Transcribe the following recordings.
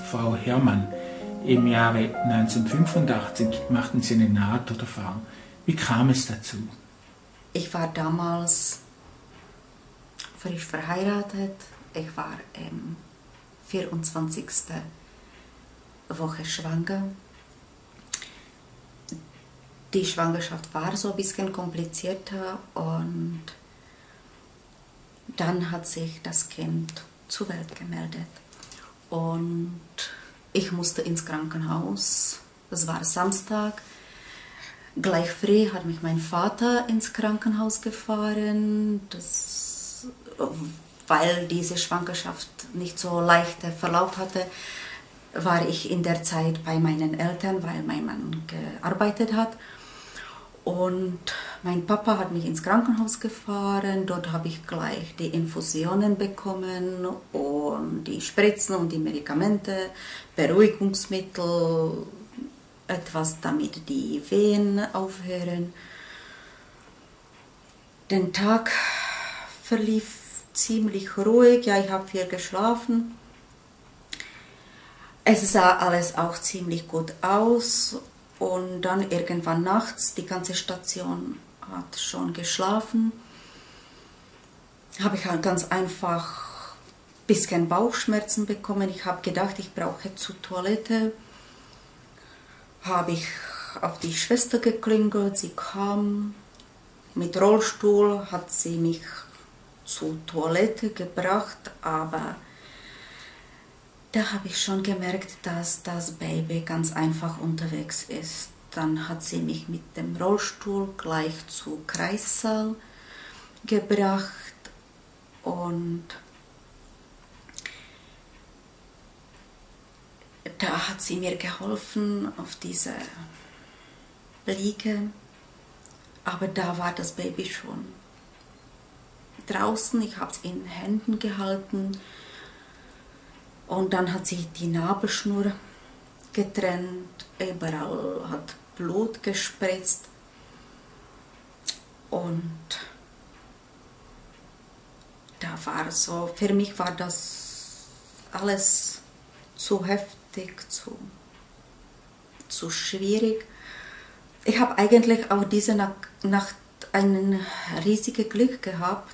Frau Herrmann. Im Jahre 1985 machten Sie eine Nahtoderfahrung. Wie kam es dazu? Ich war damals frisch verheiratet. Ich war 24. Woche schwanger. Die Schwangerschaft war so ein bisschen komplizierter und dann hat sich das Kind zur Welt gemeldet. Und ich musste ins Krankenhaus. Es war Samstag. Gleich früh hat mich mein Vater ins Krankenhaus gefahren, weil diese Schwangerschaft nicht so leichten Verlauf hatte, war ich in der Zeit bei meinen Eltern, weil mein Mann gearbeitet hat. Und mein Papa hat mich ins Krankenhaus gefahren, dort habe ich gleich die Infusionen bekommen und die Spritzen und die Medikamente, Beruhigungsmittel, etwas damit die Wehen aufhören. Der Tag verlief ziemlich ruhig, ja, ich habe viel geschlafen. Es sah alles auch ziemlich gut aus. Und dann irgendwann nachts, die ganze Station hat schon geschlafen, habe ich halt ganz einfach ein bisschen Bauchschmerzen bekommen. Ich habe gedacht, ich brauche zur Toilette. Habe ich auf die Schwester geklingelt, sie kam mit Rollstuhl, hat sie mich zur Toilette gebracht, aber da habe ich schon gemerkt, dass das Baby ganz einfach unterwegs ist. Dann hat sie mich mit dem Rollstuhl gleich zum Kreissaal gebracht und da hat sie mir geholfen auf diese Liege, aber da war das Baby schon draußen. Ich habe es in Händen gehalten. Und dann hat sie die Nabelschnur getrennt, überall hat Blut gespritzt und da war so, für mich war das alles zu heftig, zu schwierig. Ich habe eigentlich auch diese Nacht ein riesiges Glück gehabt,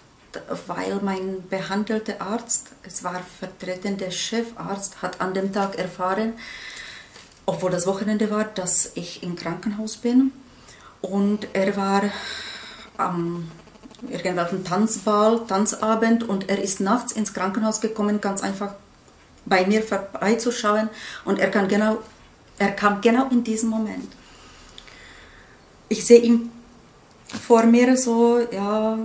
weil mein behandelter Arzt, es war vertretender Chefarzt, hat an dem Tag erfahren, obwohl das Wochenende war, dass ich im Krankenhaus bin. Und er war am irgendwelchen Tanzabend und er ist nachts ins Krankenhaus gekommen, ganz einfach bei mir vorbeizuschauen und er kam genau in diesem Moment. Ich sehe ihn vor mir so, ja,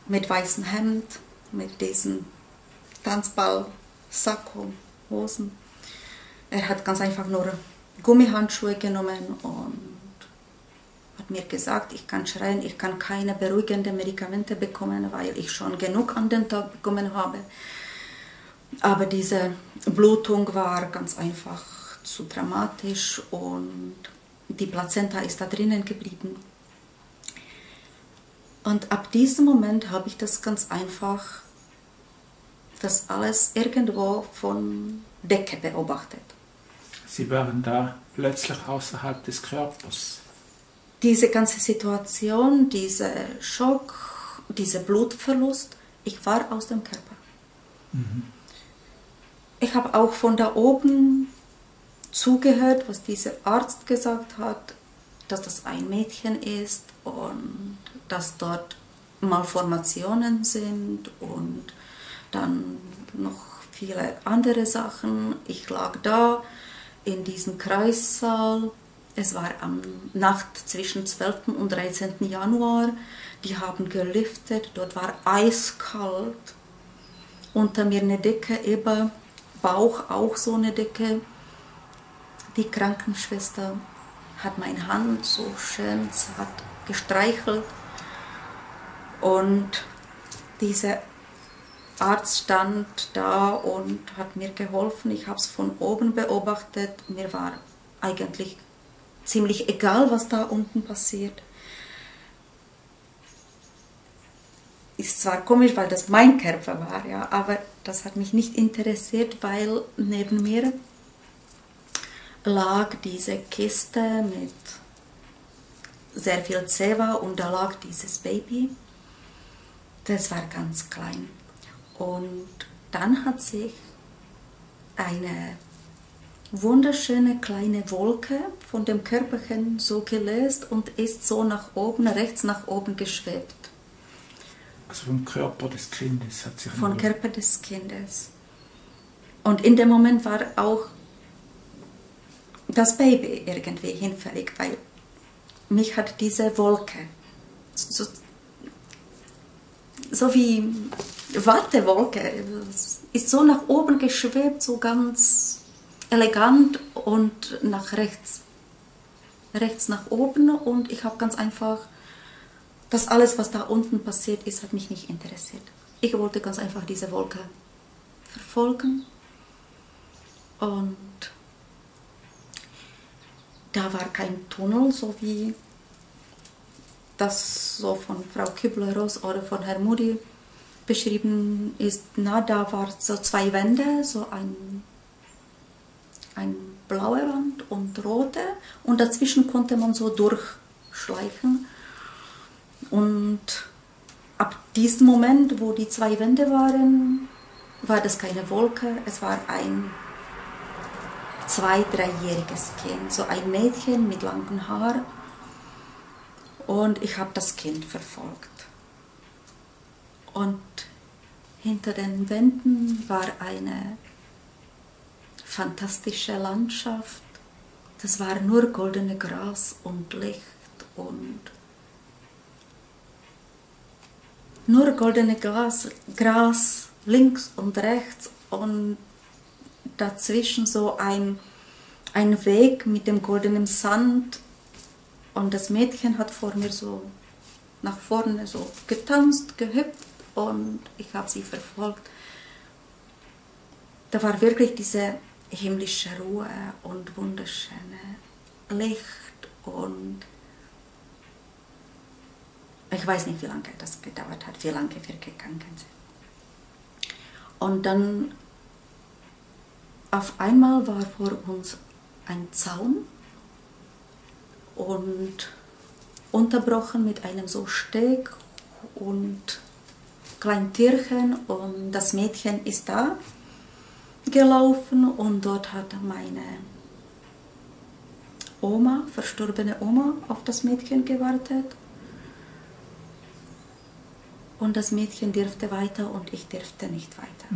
mit weißem Hemd, mit diesen Tanzball-Sakko, Hosen. Er hat ganz einfach nur Gummihandschuhe genommen und hat mir gesagt, ich kann schreien, ich kann keine beruhigenden Medikamente bekommen, weil ich schon genug an den Tag bekommen habe. Aber diese Blutung war ganz einfach zu dramatisch und die Plazenta ist da drinnen geblieben. Und ab diesem Moment habe ich das ganz einfach, das alles irgendwo von Decke beobachtet. Sie waren da plötzlich außerhalb des Körpers. Diese ganze Situation, dieser Schock, dieser Blutverlust, ich war aus dem Körper. Mhm. Ich habe auch von da oben zugehört, was dieser Arzt gesagt hat, dass das ein Mädchen ist und dass dort Malformationen sind und dann noch viele andere Sachen. Ich lag da in diesem Kreissaal. Es war am Nacht zwischen 12. und 13. Januar. Die haben gelüftet, dort war eiskalt. Unter mir eine Decke, über Bauch auch so eine Decke. Die Krankenschwester hat meine Hand so schön zart gestreichelt. Und dieser Arzt stand da und hat mir geholfen. Ich habe es von oben beobachtet. Mir war eigentlich ziemlich egal, was da unten passiert. Ist zwar komisch, weil das mein Körper war, ja, aber das hat mich nicht interessiert, weil neben mir lag diese Kiste mit sehr viel Zewa und da lag dieses Baby. Das war ganz klein. Und dann hat sich eine wunderschöne kleine Wolke von dem Körperchen so gelöst und ist so nach oben, rechts nach oben geschwebt. Also vom Körper des Kindes hat sich... Vom Körper des Kindes. Und in dem Moment war auch das Baby irgendwie hinfällig, weil mich hat diese Wolke, so wie Wattewolke, ist so nach oben geschwebt, so ganz elegant und nach rechts nach oben, und ich habe ganz einfach, das alles, was da unten passiert ist, hat mich nicht interessiert. Ich wollte ganz einfach diese Wolke verfolgen, und da war kein Tunnel, so wie das so von Frau Kübler-Ross oder von Herrn Moody beschrieben ist. Na, da war so zwei Wände, so ein blaue Wand und rote, und dazwischen konnte man so durchschleichen. Und ab diesem Moment, wo die zwei Wände waren, war das keine Wolke, es war ein 2-, 3-jähriges Kind, so ein Mädchen mit langem Haar, und ich habe das Kind verfolgt. Und hinter den Wänden war eine fantastische Landschaft. Das war nur goldene Gras und Licht und nur goldene Gras links und rechts, und dazwischen so ein Weg mit dem goldenen Sand, und das Mädchen hat vor mir so nach vorne so getanzt, gehüpft, und ich habe sie verfolgt. Da war wirklich diese himmlische Ruhe und wunderschöne Licht, und ich weiß nicht, wie lange das gedauert hat, wie lange wir gegangen sind. Und dann auf einmal war vor uns ein Zaun und unterbrochen mit einem so Steg und kleinen Türchen, und das Mädchen ist da gelaufen, und dort hat meine Oma, verstorbene Oma, auf das Mädchen gewartet. Und das Mädchen durfte weiter und ich durfte nicht weiter.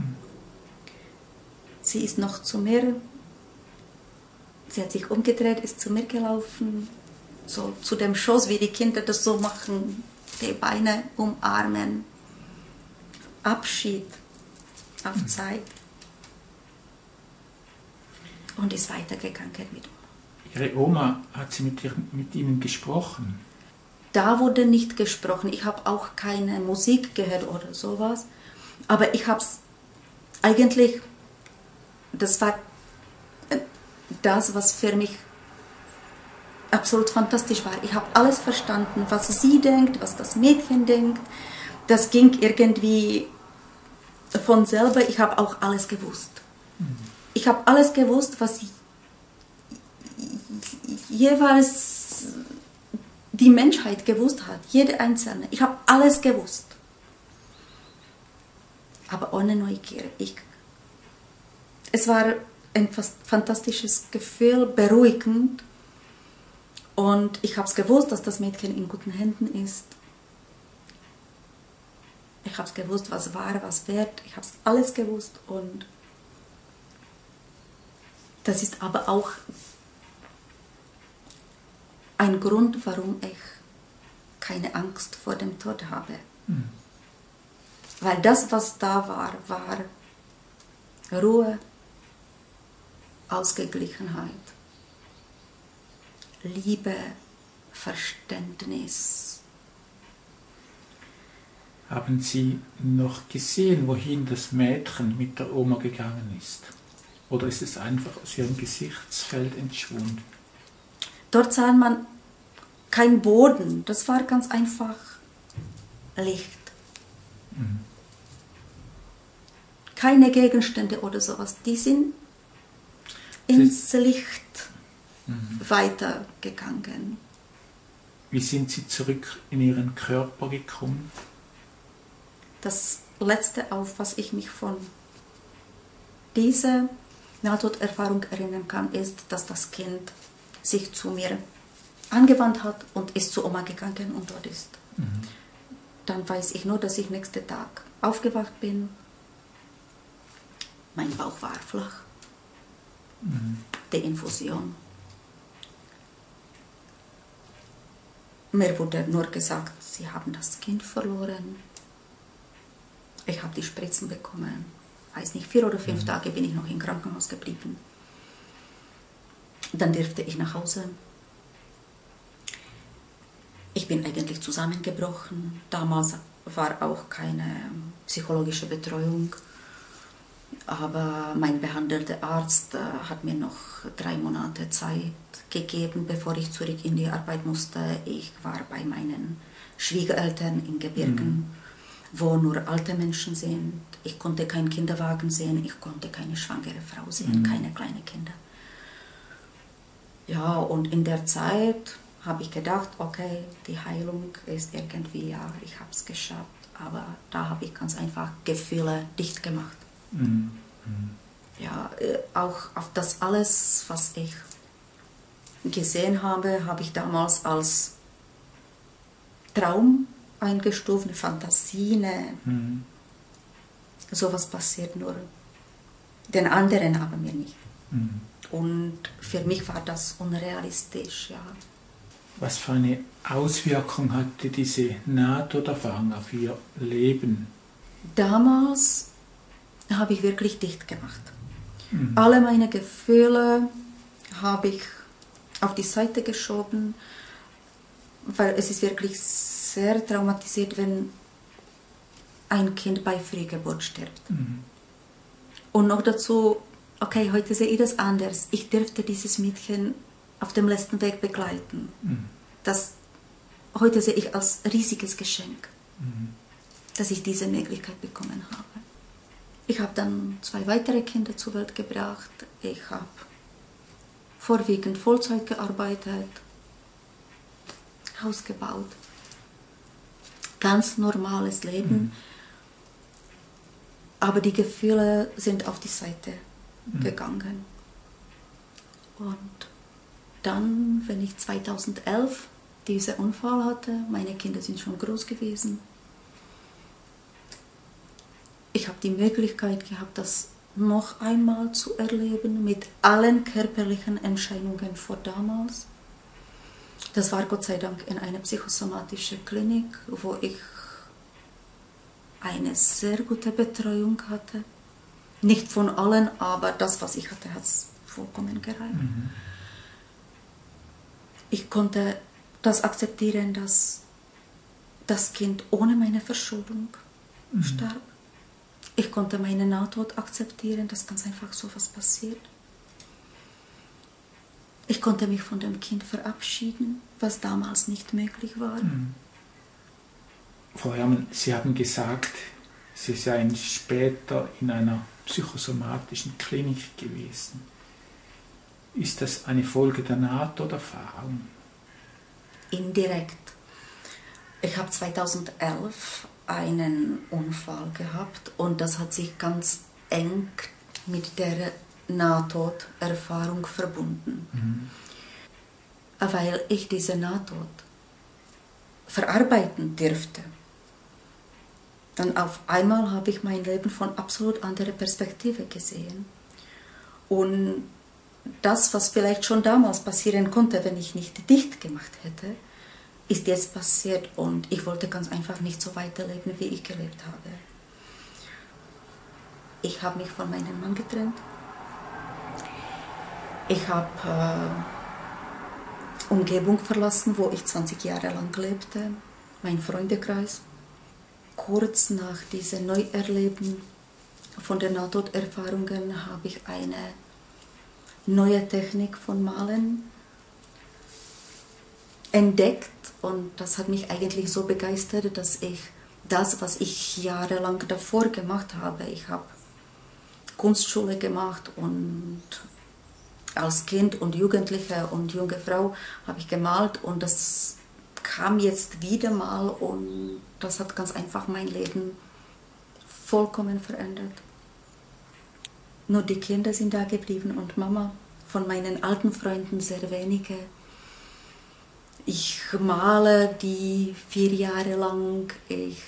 Sie ist noch zu mir, sie hat sich umgedreht, ist zu mir gelaufen, so zu dem Schoß, wie die Kinder das so machen, die Beine umarmen, Abschied auf Zeit, und ist weitergegangen mit Oma. Ihre Oma, hat sie mit Ihnen gesprochen? Da wurde nicht gesprochen, ich habe auch keine Musik gehört oder sowas, aber ich habe es eigentlich, das war das, was für mich absolut fantastisch war. Ich habe alles verstanden, was sie denkt, was das Mädchen denkt. Das ging irgendwie von selber. Ich habe auch alles gewusst. Ich habe alles gewusst, was jeweils die Menschheit gewusst hat. Jede Einzelne. Ich habe alles gewusst. Aber ohne Neugier. Es war ein fantastisches Gefühl, beruhigend. Und ich habe es gewusst, dass das Mädchen in guten Händen ist. Ich habe es gewusst, was war, was wird. Ich habe es alles gewusst. Und das ist aber auch ein Grund, warum ich keine Angst vor dem Tod habe. Weil das, was da war, war Ruhe, Ausgeglichenheit, Liebe, Verständnis. Haben Sie noch gesehen, wohin das Mädchen mit der Oma gegangen ist? Oder ist es einfach aus Ihrem Gesichtsfeld entschwunden? Dort sah man keinen Boden, das war ganz einfach Licht. Keine Gegenstände oder sowas, die sind ins Licht weitergegangen. Wie sind Sie zurück in Ihren Körper gekommen? Das Letzte, auf was ich mich von dieser Nahtoderfahrung erinnern kann, ist, dass das Kind sich zu mir angewandt hat und ist zu Oma gegangen und dort ist. Dann weiß ich nur, dass ich nächsten Tag aufgewacht bin. Mein Bauch war flach. Die Infusion. Mir wurde nur gesagt, sie haben das Kind verloren. Ich habe die Spritzen bekommen. Weiß nicht, 4 oder 5 Tage bin ich noch im Krankenhaus geblieben. Dann durfte ich nach Hause. Ich bin eigentlich zusammengebrochen. Damals war auch keine psychologische Betreuung. Aber mein behandelter Arzt hat mir noch 3 Monate Zeit gegeben, bevor ich zurück in die Arbeit musste. Ich war bei meinen Schwiegereltern in Gebirgen, wo nur alte Menschen sind. Ich konnte keinen Kinderwagen sehen, ich konnte keine schwangere Frau sehen, keine kleinen Kinder. Ja, und in der Zeit habe ich gedacht, okay, die Heilung ist irgendwie, ja, ich habe es geschafft. Aber da habe ich ganz einfach Gefühle dicht gemacht. Ja, auch auf das alles, was ich gesehen habe, habe ich damals als Traum eingestuft, eine Fantasie, sowas passiert nur den anderen, aber mir nicht. Und für mich war das unrealistisch, ja. Was für eine Auswirkung hatte diese Nahtoderfahrung auf Ihr Leben? Damals habe ich wirklich dicht gemacht. Alle meine Gefühle habe ich auf die Seite geschoben, weil es ist wirklich sehr traumatisiert, wenn ein Kind bei Frühgeburt stirbt. Und noch dazu, okay, heute sehe ich das anders. Ich durfte dieses Mädchen auf dem letzten Weg begleiten. Das heute sehe ich als riesiges Geschenk, dass ich diese Möglichkeit bekommen habe. Ich habe dann 2 weitere Kinder zur Welt gebracht. Ich habe vorwiegend Vollzeit gearbeitet, Haus gebaut. Ganz normales Leben. Aber die Gefühle sind auf die Seite gegangen. Und dann, wenn ich 2011 diesen Unfall hatte, meine Kinder sind schon groß gewesen, ich habe die Möglichkeit gehabt, das noch einmal zu erleben, mit allen körperlichen Erscheinungen von damals. Das war Gott sei Dank in einer psychosomatischen Klinik, wo ich eine sehr gute Betreuung hatte. Nicht von allen, aber das, was ich hatte, hat es vollkommen gereicht. Ich konnte das akzeptieren, dass das Kind ohne meine Verschuldung starb. Ich konnte meine Nahtod akzeptieren, dass ganz einfach so was passiert. Ich konnte mich von dem Kind verabschieden, was damals nicht möglich war. Frau Herrmann, Sie haben gesagt, Sie seien später in einer psychosomatischen Klinik gewesen. Ist das eine Folge der Nahtoderfahrung? Indirekt. Ich habe 2011 einen Unfall gehabt und das hat sich ganz eng mit der Nahtoderfahrung verbunden. Weil ich diese Nahtod verarbeiten durfte. Dann auf einmal habe ich mein Leben von absolut anderer Perspektive gesehen. Und das, was vielleicht schon damals passieren konnte, wenn ich nicht dicht gemacht hätte, ist jetzt passiert und ich wollte ganz einfach nicht so weiterleben, wie ich gelebt habe. Ich habe mich von meinem Mann getrennt. Ich habe Umgebung verlassen, wo ich 20 Jahre lang lebte, mein Freundekreis. Kurz nach diesem Neuerleben von den Nahtoderfahrungen habe ich eine neue Technik von Malen entdeckt und das hat mich eigentlich so begeistert, dass ich das, was ich jahrelang davor gemacht habe, ich habe Kunstschule gemacht und als Kind und Jugendliche und junge Frau habe ich gemalt und das kam jetzt wieder mal und das hat ganz einfach mein Leben vollkommen verändert. Nur die Kinder sind da geblieben und Mama. Von meinen alten Freunden sehr wenige. Ich male die 4 Jahre lang, ich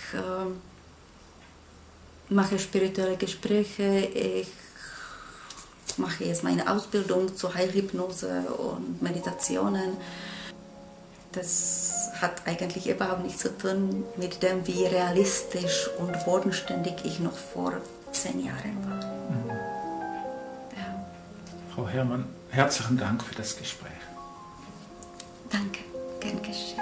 mache spirituelle Gespräche, ich mache jetzt meine Ausbildung zur Heilhypnose und Meditationen. Das hat eigentlich überhaupt nichts zu tun mit dem, wie realistisch und bodenständig ich noch vor 10 Jahren war. Mhm. Ja. Frau Herrmann, herzlichen Dank für das Gespräch. Danke, gern geschehen.